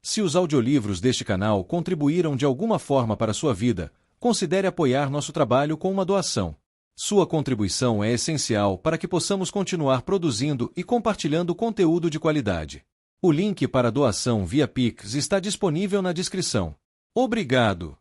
Se os audiolivros deste canal contribuíram de alguma forma para a sua vida, considere apoiar nosso trabalho com uma doação. Sua contribuição é essencial para que possamos continuar produzindo e compartilhando conteúdo de qualidade. O link para a doação via Pix está disponível na descrição. Obrigado!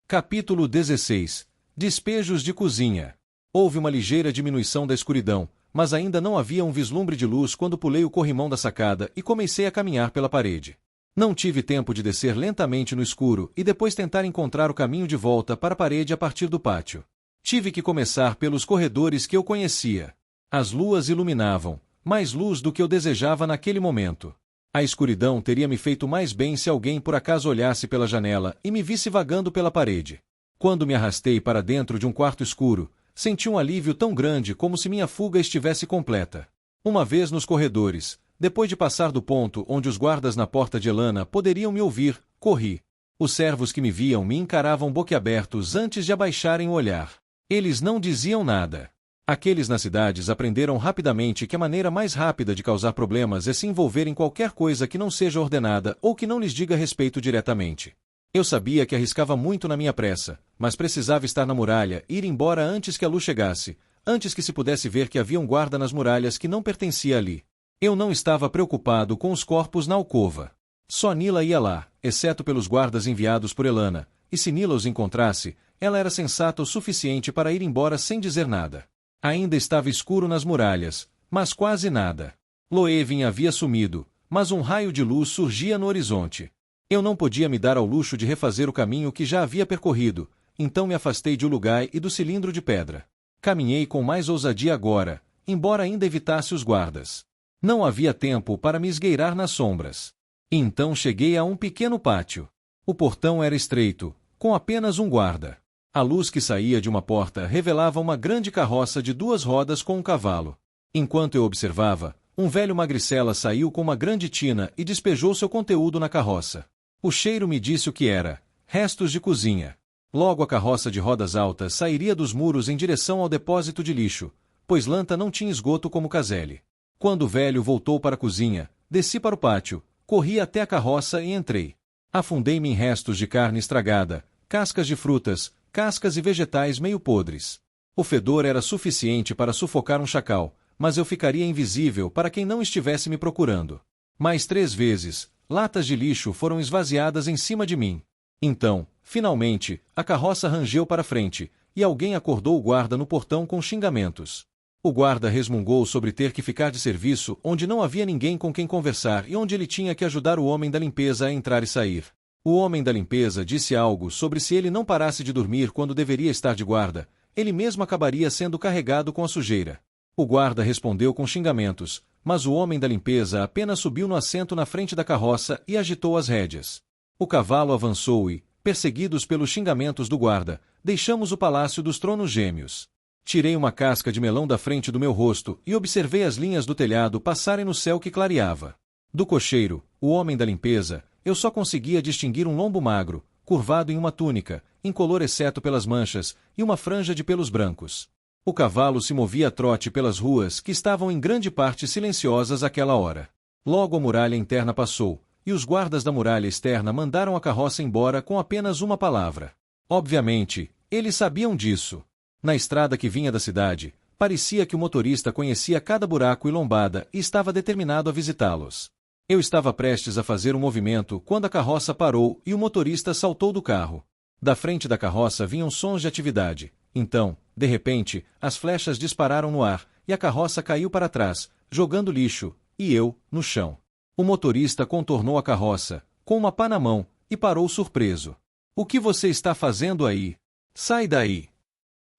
Capítulo 16. Despejos de cozinha. Houve uma ligeira diminuição da escuridão, mas ainda não havia um vislumbre de luz quando pulei o corrimão da sacada e comecei a caminhar pela parede. Não tive tempo de descer lentamente no escuro e depois tentar encontrar o caminho de volta para a parede a partir do pátio. Tive que começar pelos corredores que eu conhecia. As luas iluminavam, mais luz do que eu desejava naquele momento. A escuridão teria me feito mais bem se alguém por acaso olhasse pela janela e me visse vagando pela parede. Quando me arrastei para dentro de um quarto escuro, senti um alívio tão grande como se minha fuga estivesse completa. Uma vez nos corredores, depois de passar do ponto onde os guardas na porta de Elana poderiam me ouvir, corri. Os servos que me viam me encaravam boquiabertos antes de abaixarem o olhar. Eles não diziam nada. Aqueles nas cidades aprenderam rapidamente que a maneira mais rápida de causar problemas é se envolver em qualquer coisa que não seja ordenada ou que não lhes diga respeito diretamente. Eu sabia que arriscava muito na minha pressa, mas precisava estar na muralha e ir embora antes que a luz chegasse, antes que se pudesse ver que havia um guarda nas muralhas que não pertencia ali. Eu não estava preocupado com os corpos na alcova. Só Nila ia lá, exceto pelos guardas enviados por Elana, e se Nila os encontrasse, ela era sensata o suficiente para ir embora sem dizer nada. Ainda estava escuro nas muralhas, mas quase nada. Loevin havia sumido, mas um raio de luz surgia no horizonte. Eu não podia me dar ao luxo de refazer o caminho que já havia percorrido, então me afastei de Ulugai e do cilindro de pedra. Caminhei com mais ousadia agora, embora ainda evitasse os guardas. Não havia tempo para me esgueirar nas sombras. Então cheguei a um pequeno pátio. O portão era estreito, com apenas um guarda. A luz que saía de uma porta revelava uma grande carroça de 2 rodas com um cavalo. Enquanto eu observava, um velho magricela saiu com uma grande tina e despejou seu conteúdo na carroça. O cheiro me disse o que era: restos de cozinha. Logo a carroça de rodas altas sairia dos muros em direção ao depósito de lixo, pois Lanta não tinha esgoto como Kazeli. Quando o velho voltou para a cozinha, desci para o pátio, corri até a carroça e entrei. Afundei-me em restos de carne estragada, cascas de frutas, cascas e vegetais meio podres. O fedor era suficiente para sufocar um chacal, mas eu ficaria invisível para quem não estivesse me procurando. Mais 3 vezes, latas de lixo foram esvaziadas em cima de mim. Então, finalmente, a carroça rangeu para frente, e alguém acordou o guarda no portão com xingamentos. O guarda resmungou sobre ter que ficar de serviço onde não havia ninguém com quem conversar e onde ele tinha que ajudar o homem da limpeza a entrar e sair. O homem da limpeza disse algo sobre se ele não parasse de dormir quando deveria estar de guarda, ele mesmo acabaria sendo carregado com a sujeira. O guarda respondeu com xingamentos, mas o homem da limpeza apenas subiu no assento na frente da carroça e agitou as rédeas. O cavalo avançou e, perseguidos pelos xingamentos do guarda, deixamos o Palácio dos Tronos Gêmeos. Tirei uma casca de melão da frente do meu rosto e observei as linhas do telhado passarem no céu que clareava. Do cocheiro, o homem da limpeza, eu só conseguia distinguir um lombo magro, curvado em uma túnica, incolor exceto pelas manchas, e uma franja de pelos brancos. O cavalo se movia a trote pelas ruas que estavam em grande parte silenciosas àquela hora. Logo a muralha interna passou, e os guardas da muralha externa mandaram a carroça embora com apenas uma palavra. Obviamente, eles sabiam disso. Na estrada que vinha da cidade, parecia que o motorista conhecia cada buraco e lombada e estava determinado a visitá-los. Eu estava prestes a fazer um movimento quando a carroça parou e o motorista saltou do carro. Da frente da carroça vinham sons de atividade. Então, de repente, as flechas dispararam no ar e a carroça caiu para trás, jogando lixo, e eu, no chão. O motorista contornou a carroça, com uma pá na mão, e parou surpreso. "O que você está fazendo aí? Sai daí!"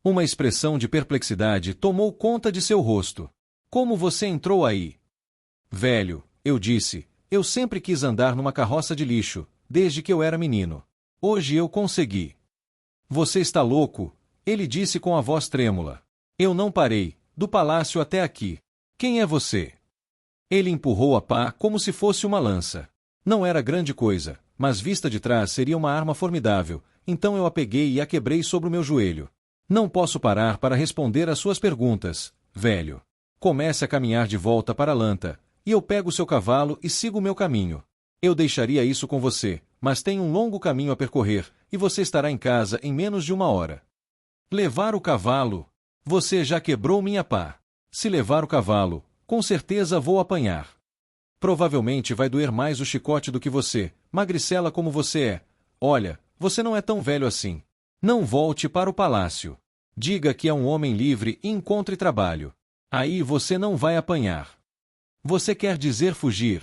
Uma expressão de perplexidade tomou conta de seu rosto. "Como você entrou aí?" "Velho," eu disse, "eu sempre quis andar numa carroça de lixo, desde que eu era menino. Hoje eu consegui." "Você está louco?" ele disse com a voz trêmula. "Eu não parei, do palácio até aqui. Quem é você?" Ele empurrou a pá como se fosse uma lança. Não era grande coisa, mas vista de trás seria uma arma formidável, então eu a peguei e a quebrei sobre o meu joelho. "Não posso parar para responder às suas perguntas, velho. Comece a caminhar de volta para Lanta, e eu pego seu cavalo e sigo o meu caminho." Eu deixaria isso com você, mas tem um longo caminho a percorrer, e você estará em casa em menos de 1 hora. Levar o cavalo? Você já quebrou minha pá. Se levar o cavalo, com certeza vou apanhar. Provavelmente vai doer mais o chicote do que você, magricela como você é. Olha, você não é tão velho assim. Não volte para o palácio. Diga que é um homem livre e encontre trabalho. Aí você não vai apanhar. Você quer dizer fugir?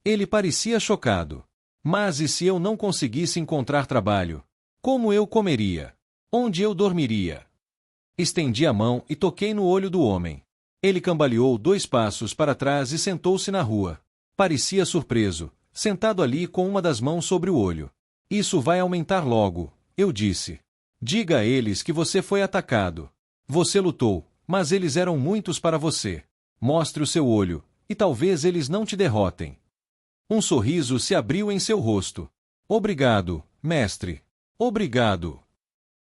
Ele parecia chocado. Mas e se eu não conseguisse encontrar trabalho? Como eu comeria? Onde eu dormiria? Estendi a mão e toquei no olho do homem. Ele cambaleou 2 passos para trás e sentou-se na rua. Parecia surpreso, sentado ali com uma das mãos sobre o olho. Isso vai aumentar logo, eu disse. Diga a eles que você foi atacado. Você lutou, mas eles eram muitos para você. Mostre o seu olho, e talvez eles não te derrotem. Um sorriso se abriu em seu rosto. Obrigado, mestre. Obrigado.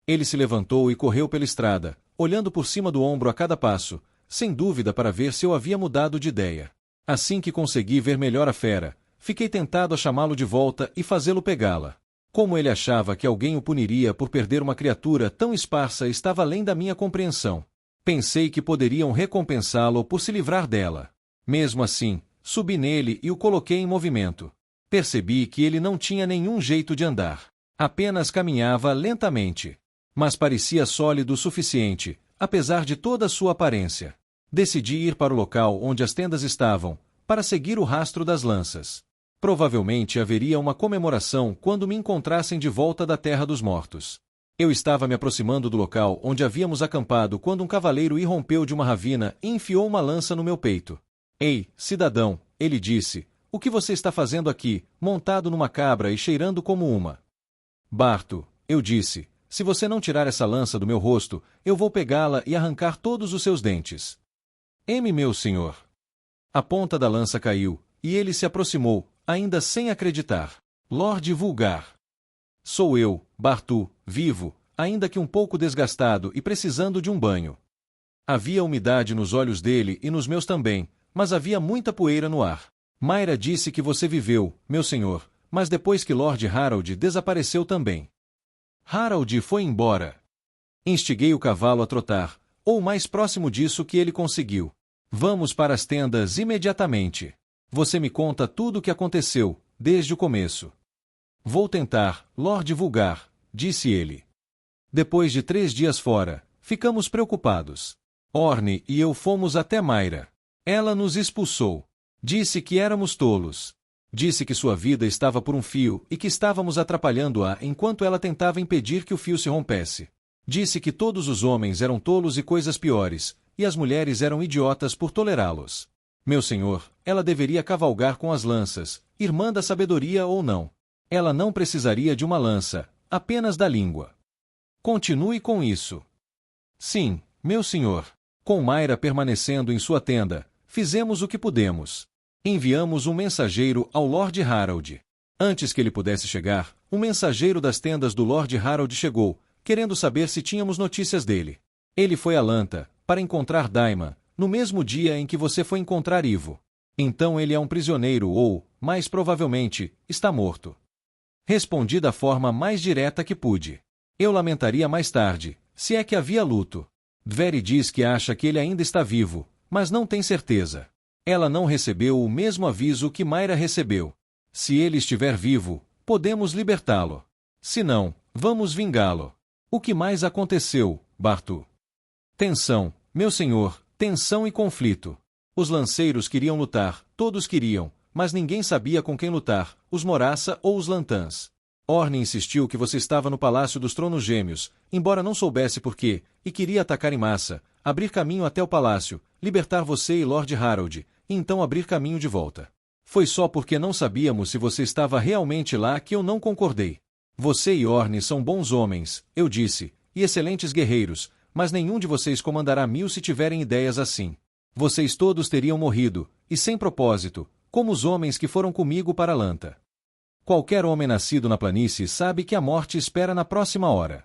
Ele se levantou e correu pela estrada, olhando por cima do ombro a cada passo, sem dúvida para ver se eu havia mudado de ideia. Assim que consegui ver melhor a fera, fiquei tentado a chamá-lo de volta e fazê-lo pegá-la. Como ele achava que alguém o puniria por perder uma criatura tão esparsa estava além da minha compreensão. Pensei que poderiam recompensá-lo por se livrar dela. Mesmo assim, subi nele e o coloquei em movimento. Percebi que ele não tinha nenhum jeito de andar. Apenas caminhava lentamente. Mas parecia sólido o suficiente, apesar de toda a sua aparência. Decidi ir para o local onde as tendas estavam, para seguir o rastro das lanças. Provavelmente haveria uma comemoração quando me encontrassem de volta da Terra dos Mortos. Eu estava me aproximando do local onde havíamos acampado quando um cavaleiro irrompeu de uma ravina e enfiou uma lança no meu peito. Ei, cidadão, ele disse, o que você está fazendo aqui, montado numa cabra e cheirando como uma? Barto, eu disse, se você não tirar essa lança do meu rosto, eu vou pegá-la e arrancar todos os seus dentes. Meu senhor. A ponta da lança caiu, e ele se aproximou, ainda sem acreditar. Lorde Vulgar. Sou eu, Bartu, vivo, ainda que um pouco desgastado e precisando de um banho. Havia umidade nos olhos dele e nos meus também, mas havia muita poeira no ar. Mayra disse que você viveu, meu senhor, mas depois que Lord Harold desapareceu também. Harold foi embora. Instiguei o cavalo a trotar, ou mais próximo disso que ele conseguiu. Vamos para as tendas imediatamente. Você me conta tudo o que aconteceu, desde o começo. Vou tentar, Lorde Vulgar, disse ele. Depois de 3 dias fora, ficamos preocupados. Orne e eu fomos até Mayra. Ela nos expulsou. Disse que éramos tolos. Disse que sua vida estava por um fio e que estávamos atrapalhando-a enquanto ela tentava impedir que o fio se rompesse. Disse que todos os homens eram tolos e coisas piores, e as mulheres eram idiotas por tolerá-los. Meu senhor, ela deveria cavalgar com as lanças, irmã da sabedoria ou não. Ela não precisaria de uma lança, apenas da língua. Continue com isso. Sim, meu senhor. Com Mayra permanecendo em sua tenda, fizemos o que pudemos. Enviamos um mensageiro ao Lord Harold. Antes que ele pudesse chegar, um mensageiro das tendas do Lord Harold chegou, querendo saber se tínhamos notícias dele. Ele foi a Lanta, para encontrar Daima, no mesmo dia em que você foi encontrar Ivo. Então ele é um prisioneiro ou, mais provavelmente, está morto. Respondi da forma mais direta que pude. Eu lamentaria mais tarde, se é que havia luto. Dveri diz que acha que ele ainda está vivo, mas não tem certeza. Ela não recebeu o mesmo aviso que Mayra recebeu. Se ele estiver vivo, podemos libertá-lo. Se não, vamos vingá-lo. O que mais aconteceu, Bartu? Tensão, meu senhor, tensão e conflito. Os lanceiros queriam lutar, todos queriam, mas ninguém sabia com quem lutar, os Moraça ou os Lantãs. Orne insistiu que você estava no Palácio dos Tronos Gêmeos, embora não soubesse por quê, e queria atacar em massa, abrir caminho até o palácio, libertar você e Lord Harold, e então abrir caminho de volta. Foi só porque não sabíamos se você estava realmente lá que eu não concordei. Você e Orne são bons homens, eu disse, e excelentes guerreiros, mas nenhum de vocês comandará 1000 se tiverem ideias assim. Vocês todos teriam morrido, e sem propósito, como os homens que foram comigo para Lanta. Qualquer homem nascido na planície sabe que a morte espera na próxima hora.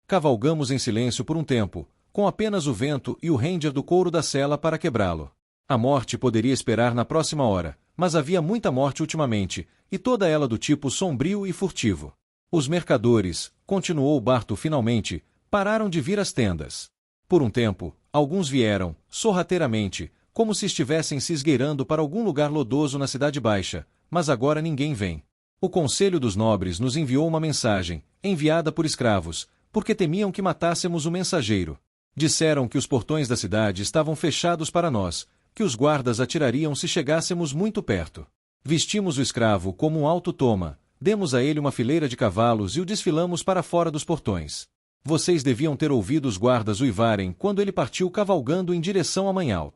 Cavalgamos em silêncio por um tempo, com apenas o vento e o ranger do couro da sela para quebrá-lo. A morte poderia esperar na próxima hora, mas havia muita morte ultimamente, e toda ela do tipo sombrio e furtivo. Os mercadores, continuou Barto finalmente, pararam de vir às tendas. Por um tempo, alguns vieram, sorrateiramente, como se estivessem se esgueirando para algum lugar lodoso na Cidade Baixa, mas agora ninguém vem. O Conselho dos Nobres nos enviou uma mensagem, enviada por escravos, porque temiam que matássemos o mensageiro. Disseram que os portões da cidade estavam fechados para nós, que os guardas atirariam se chegássemos muito perto. Vestimos o escravo como um alto toma, demos a ele uma fileira de cavalos e o desfilamos para fora dos portões. Vocês deviam ter ouvido os guardas uivarem quando ele partiu cavalgando em direção a Manhalt.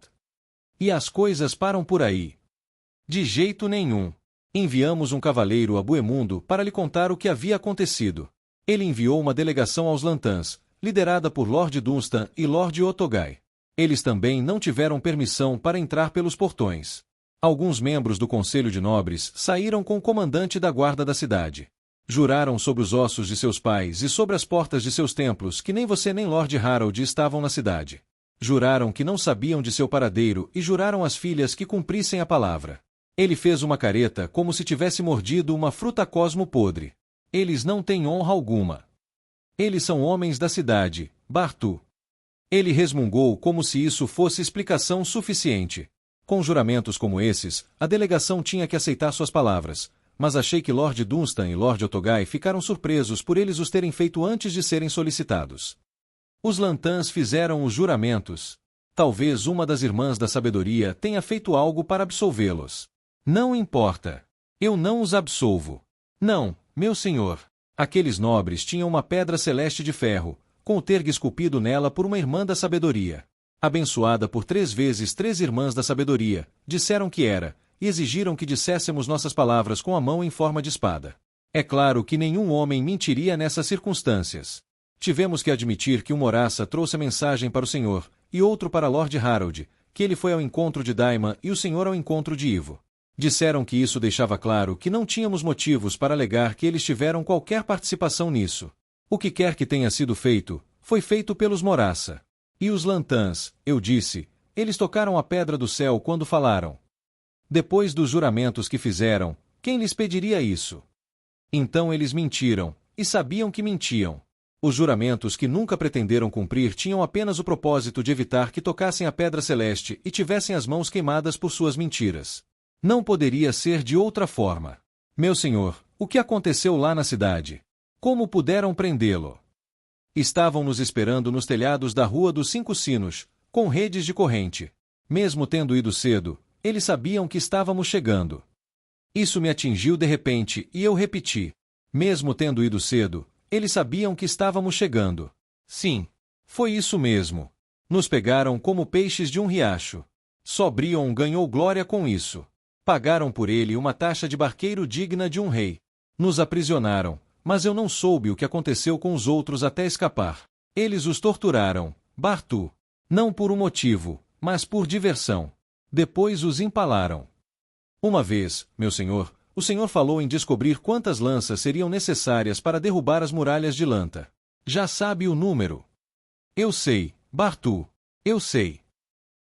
E as coisas param por aí. De jeito nenhum. Enviamos um cavaleiro a Buemundo para lhe contar o que havia acontecido. Ele enviou uma delegação aos Lantans, liderada por Lord Dunstan e Lord Otogai. Eles também não tiveram permissão para entrar pelos portões. Alguns membros do Conselho de Nobres saíram com o comandante da guarda da cidade. Juraram sobre os ossos de seus pais e sobre as portas de seus templos que nem você nem Lord Harold estavam na cidade. Juraram que não sabiam de seu paradeiro e juraram às filhas que cumprissem a palavra. Ele fez uma careta como se tivesse mordido uma fruta cosmo podre. Eles não têm honra alguma. Eles são homens da cidade, Bartu. Ele resmungou como se isso fosse explicação suficiente. Com juramentos como esses, a delegação tinha que aceitar suas palavras, mas achei que Lord Dunstan e Lord Otogai ficaram surpresos por eles os terem feito antes de serem solicitados. Os Lantans fizeram os juramentos. Talvez uma das irmãs da sabedoria tenha feito algo para absolvê-los. Não importa. Eu não os absolvo. Não, meu senhor. Aqueles nobres tinham uma pedra celeste de ferro, com o tergo esculpido nela por uma irmã da sabedoria. Abençoada por 3 vezes 3 irmãs da sabedoria, disseram que era, e exigiram que disséssemos nossas palavras com a mão em forma de espada. É claro que nenhum homem mentiria nessas circunstâncias. Tivemos que admitir que um Moraça trouxe a mensagem para o senhor, e outro para Lord Harold, que ele foi ao encontro de Daima e o senhor ao encontro de Ivo. Disseram que isso deixava claro que não tínhamos motivos para alegar que eles tiveram qualquer participação nisso. O que quer que tenha sido feito, foi feito pelos Moraça. E os Lantans, eu disse, eles tocaram a pedra do céu quando falaram. Depois dos juramentos que fizeram, quem lhes pediria isso? Então eles mentiram, e sabiam que mentiam. Os juramentos que nunca pretenderam cumprir tinham apenas o propósito de evitar que tocassem a pedra celeste e tivessem as mãos queimadas por suas mentiras. Não poderia ser de outra forma. Meu senhor, o que aconteceu lá na cidade? Como puderam prendê-lo? Estavam nos esperando nos telhados da Rua dos 5 Sinos, com redes de corrente. Mesmo tendo ido cedo, eles sabiam que estávamos chegando. Isso me atingiu de repente e eu repeti. Mesmo tendo ido cedo, eles sabiam que estávamos chegando. Sim, foi isso mesmo. Nos pegaram como peixes de um riacho. Só Brion ganhou glória com isso. Pagaram por ele uma taxa de barqueiro digna de um rei. Nos aprisionaram, mas eu não soube o que aconteceu com os outros até escapar. Eles os torturaram, Bartu. Não por um motivo, mas por diversão. Depois os empalaram. Uma vez, meu senhor, o senhor falou em descobrir quantas lanças seriam necessárias para derrubar as muralhas de Lanta. Já sabe o número. Eu sei, Bartu. Eu sei.